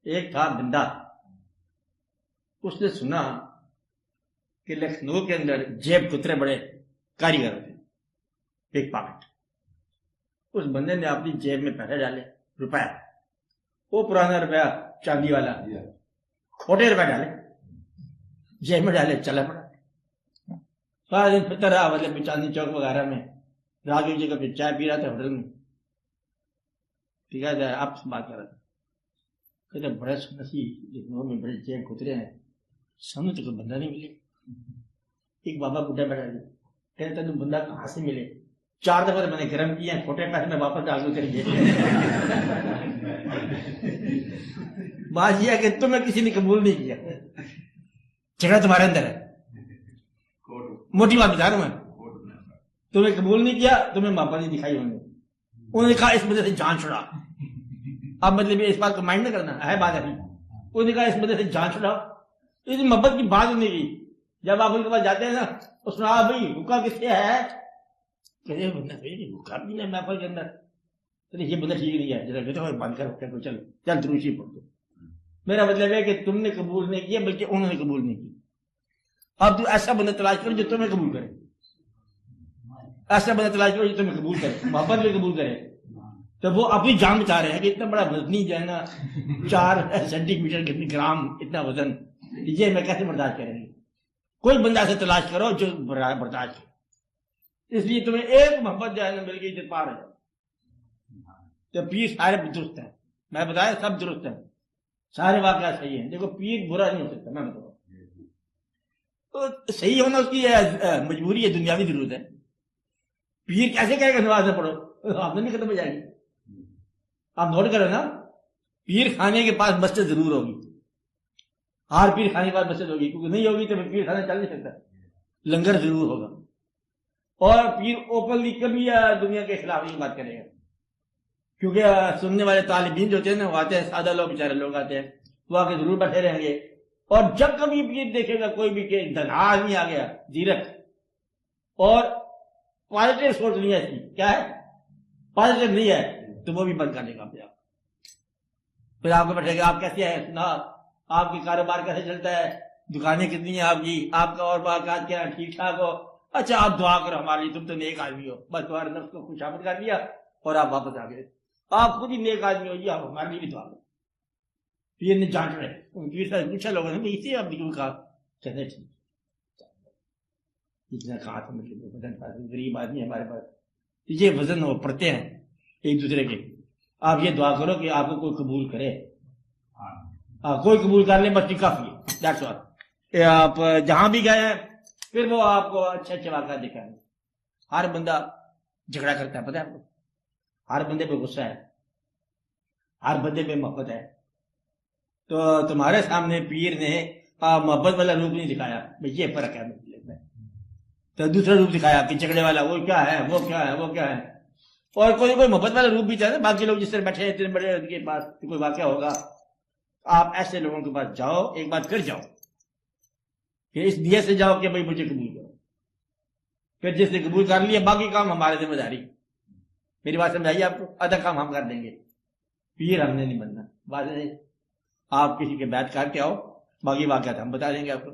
ایک تھا بندہ، اس نے سنا کہ لکھنؤ کے اندر جیب کترے بڑے کاریگر ہوتے ہیں، ایک پاکٹ۔ اس بندے نے اپنی جیب میں پیسے ڈالے، روپے، وہ پرانا روپیہ چاندی والا، کھوٹے روپے ڈالے جیب میں ڈالے، چلا پڑا سارا دن پھرتا رہا، مطلب چاندنی چوک وغیرہ میں، راگیو جی کا پھر چائے پی رہا تھا ہوٹل میں، ٹھیک ہے، آپ سے بات کر رہا تھا، کہتے بڑے سنسی لکھنؤ میں بڑے جیب کترے ہیں، سامنے تو کوئی بندہ نہیں ملے۔ ایک بابا بڈھا بیٹھا جی، کہتے تم بندہ کہاں سے ملے؟ 4 دفعہ میں نے گرم کیا، کھوٹے پیسے میں واپس ڈال دوں تیری جیب میں۔ بات یہ ہے کہ تمہیں کسی نے قبول نہیں کیا، جھگڑا تمہارے اندر ہے، موٹی بات بتا رہا ہوں میں، تمہیں قبول نہیں کیا، تمہیں محبت نہیں دکھائی انہوں نے کہا اس وجہ سے جان چھڑا۔ اب مطلب اس بات کو مائنڈ نہ کرنا ہے، بات ابھی انہوں نے کہا اس وجہ سے جان چھڑا، اس محبت کی بات نہیں کی۔ جب آپ ان کے پاس جاتے ہیں نا، اس نے بھائی حکا کس سے ہے، کہ بندہ حکا بھی نہیں محفل کے اندر، یہ بندہ ٹھیک نہیں ہے، جرا بیٹا بند کر، چل چل دروشی پڑھ دو۔ میرا مطلب ہے کہ تم نے قبول نہیں کیا بلکہ انہوں نے قبول نہیں کی۔ اب تو ایسا بندہ تلاش کرو جو تمہیں قبول کرے، ایسا بندہ تلاش کرو جو تمہیں قبول کرے، محبت میں قبول کرے۔ تو وہ اپنی جان بچا رہے ہیں کہ اتنا بڑا وزنی جو ہے نا، 4 سینٹی میٹر گرام اتنا وزن، یہ میں کیسے برداشت کریں گے؟ کوئی بندہ ایسا تلاش کرو جو برداشت کرے۔ اس لیے تمہیں ایک محبت جو ہے نا مل گئی جو پار ہے۔ تو پیر سارے درست ہیں، میں بتایا سب درست ہیں، سارے واقعات صحیح ہیں۔ دیکھو پیر برا نہیں ہو سکتا، میں بتاؤں تو صحیح ہونا اس کی مجبوری ہے، دنیاوی ضرورت ہے۔ پیر کیسے کہے گا نماز نہ پڑھو، آپ نہیں ختم ہو جائے گی۔ آپ نوٹ کرو نا، پیر خانے کے پاس مسجد ضرور ہوگی، ہر پیر خانے کے پاس مسجد ہوگی، کیونکہ نہیں ہوگی تو پیر خانہ چل نہیں سکتا، لنگر ضرور ہوگا۔ اور پیر اوپنلی کبھی دنیا کے خلاف نہیں بات کرے گا، کیونکہ سننے والے طالبین جو ہوتے ہیں نا، وہ آتے ہیں، سادہ لوگ بیچارے لوگ آتے ہیں، وہ آ کے ضرور بیٹھے رہیں گے۔ اور جب کبھی پیر دیکھے گا کوئی بھی کہ دھنا آدمی آ گیا، زیرک، اور پازیٹیو سوچ نہیں ہے، اس کی کیا ہے، پازیٹیو نہیں ہے، تو وہ بھی بند کر دے گا اپنے آپ۔ پھر آپ کو بیٹھے گا، آپ کیسے ہیں، سنا آپ کی کاروبار کیسے چلتا ہے، دکانیں کتنی ہیں آپ کی، آپ کا اور باقاعدہ کیا ہے، ٹھیک ٹھاک ہو، اچھا آپ دعا کرو ہمارے لیے، تم تو نیک آدمی ہو، بس تمہارے نفس کو خوشامد کر دیا اور آپ واپس آ گئے، آپ خود ہی نیک آدمی ہو جی، آپ ہمارے لیے بھی دعا کرو۔ پیر نے جانچ رہے، پیر سے پوچھا لوگوں نے اسی آپ نے کیوں کہا، چلے ٹھیک، اتنا کہا تھا، مطلب وزن، غریب آدمی ہمارے پاس، یہ وزن وہ پڑھتے ہیں ایک دوسرے کے، آپ یہ دعا کرو کہ آپ کو کوئی قبول کرے، کوئی قبول کر لے، بس کافی ہے، دیٹس آل۔ آپ جہاں بھی گئے ہیں پھر وہ آپ کو اچھے اچھے واقعات دکھائیں گے۔ ہر بندہ جھگڑا کرتا ہے، پتہ ہے آپ کو، ہر بندے پہ غصہ ہے، ہر بندے پہ محبت ہے۔ تو تمہارے سامنے پیر نے محبت والا روپ نہیں دکھایا، یہ فرق ہے مطلب میں، تو دوسرا روپ دکھایا کہ جھگڑے والا، وہ کیا ہے، وہ کیا ہے، وہ کیا ہے۔ اور کوئی محبت والا روپ بھی چاہے، باقی لوگ جس طرح بیٹھے ہیں اتنے بڑے کے پاس کوئی واقعہ ہوگا، آپ ایسے لوگوں کے پاس جاؤ، ایک بات پھر جاؤ کہ اس نیت سے جاؤ کہ بھائی مجھے قبول کرو، پھر جس نے قبول کر لیا باقی کام ہمارے ذمہ داری۔ میری بات سمجھائیے آپ کو، آدھا کام ہم کر دیں گے، پیر ہم نے نہیں بننا، بات آپ کسی کے بیعت کر کے آؤ، باقی واقعات ہم بتا دیں گے آپ کو۔